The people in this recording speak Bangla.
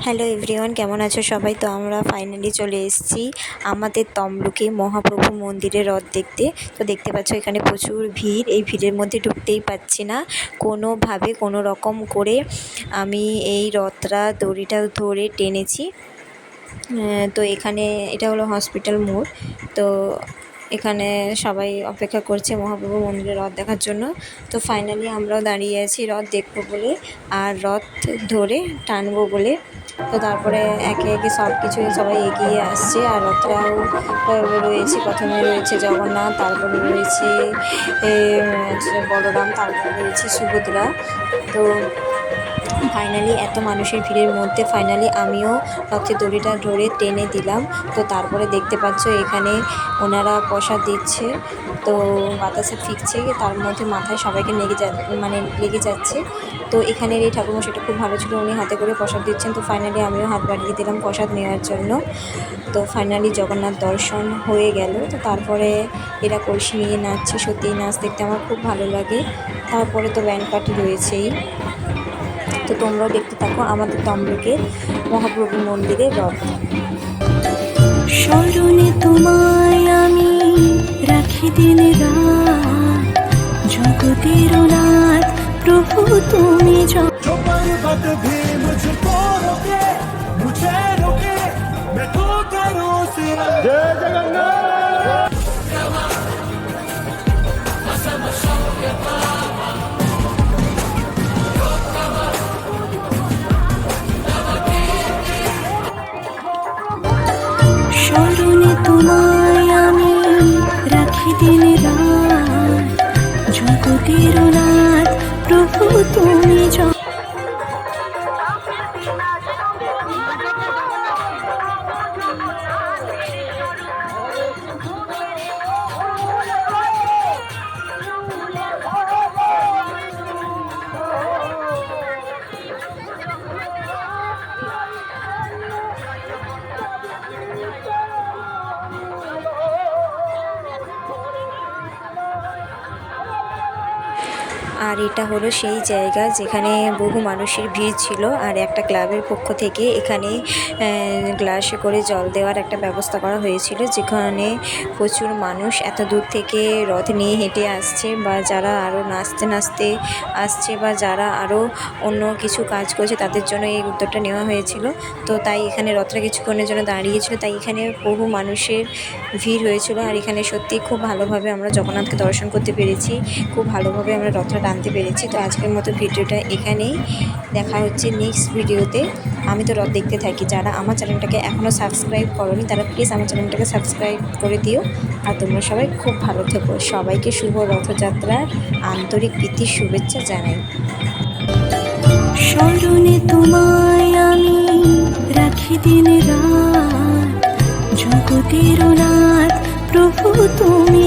হ্যালো এভরিওয়ান, কেমন আছো সবাই? তো আমরা ফাইনালি চলে এসেছি আমাদের তমলুকে মহাপ্রভু মন্দিরে রথ দেখতে। তো দেখতে পাচ্ছ এখানে প্রচুর ভিড়, এই ভিড়ের মধ্যে ঢুকতেই পাচ্ছি না। কোনোভাবে কোনো রকম করে আমি এই রথটা দড়িটা ধরে টেনেছি। তো এখানে এটা হলো হসপিটাল মোড়। তো এখানে সবাই অপেক্ষা করছে মহাপ্রভু মন্দিরে রথ দেখার জন্য। তো ফাইনালি আমরাও দাঁড়িয়ে আছি রথ দেখবো বলে আর রথ ধরে টানবো বলে। তো তারপরে একে একে সব কিছু সবাই এগিয়ে আসছে আর রথটাও রয়েছে। প্রথমে রয়েছে জগন্নাথ, তারপরে রয়েছে বলরাম, তারপরে রয়েছে সুভদ্রা। তো ফাইনালি এত মানুষের ভিড়ের মধ্যে ফাইনালি আমিও রথের দড়িটা ধরে টেনে দিলাম। তো তারপরে দেখতে পাচ্ছ এখানে ওনারা প্রসাদ দিচ্ছে। তো বাতাসে ফিকছে, তার মধ্যে মাথায় সবাইকে লেগে যাচ্ছে। তো এখানের এই ঠাকুরমশাইটা খুব ভালো ছিল, উনি হাতে করে প্রসাদ দিচ্ছেন। তো ফাইনালি আমিও হাত বাড়িয়ে দিলাম প্রসাদ নেওয়ার জন্য। তো ফাইনালি জগন্নাথ দর্শন হয়ে গেল। তো তারপরে এরা কলসি নিয়ে নাচছে, সত্যি নাচ দেখতে আমার খুব ভালো লাগে। তারপরে তো ব্যান্ড পার্টি রয়েছেই। তো তোমরাও দেখতে থাকো আমাদের তমলুকের মহাপ্রভু মন্দিরের রথ। স্মরণে তোমায় আমি রাখি দিন রাত, জগতের নাথ প্রভু তুমি जय जगन्नाथ। স্মরণে তোমায় আমি রাখি দিন রাত, জগতের নাথ প্রভু তুমি আর এটা হলো সেই জায়গা যেখানে বহু মানুষের ভিড় ছিল। আর একটা ক্লাবের পক্ষ থেকে এখানে গ্লাসে করে জল দেওয়ার একটা ব্যবস্থা করা হয়েছিল, যেখানে প্রচুর মানুষ এত দূর থেকে রথ নিয়ে হেঁটে আসছে, বা যারা আরও নাচতে নাচতে আসছে, বা যারা আরও অন্য কিছু কাজ করছে তাদের জন্য এই উদ্যোগটা নেওয়া হয়েছিল। তো তাই এখানে রথটা কিছুক্ষণের জন্য দাঁড়িয়েছিল, তাই এখানে বহু মানুষের ভিড় হয়েছিল। আর এখানে সত্যি খুব ভালোভাবে আমরা জগন্নাথকে দর্শন করতে পেরেছি, খুব ভালোভাবে আমরা রথটা টানতে পেরেছি। তো আজকের মতো ভিডিওটা এখানেই, দেখা হচ্ছে নেক্সট ভিডিওতে। আমি তো রথ দেখতে থাকি। যারা আমার চ্যানেলটাকে এখনও সাবস্ক্রাইব করোনি তারা প্লিজ আমার চ্যানেলটাকে সাবস্ক্রাইব করে দিও। আর তোমরা সবাই খুব ভালো থেকো। সবাইকে শুভ রথযাত্রার আন্তরিক প্রীতির শুভেচ্ছা জানাই। স্মরণে তোমায় আমি রাখি দিন রাত, জগতের নাথ প্রভু তুমি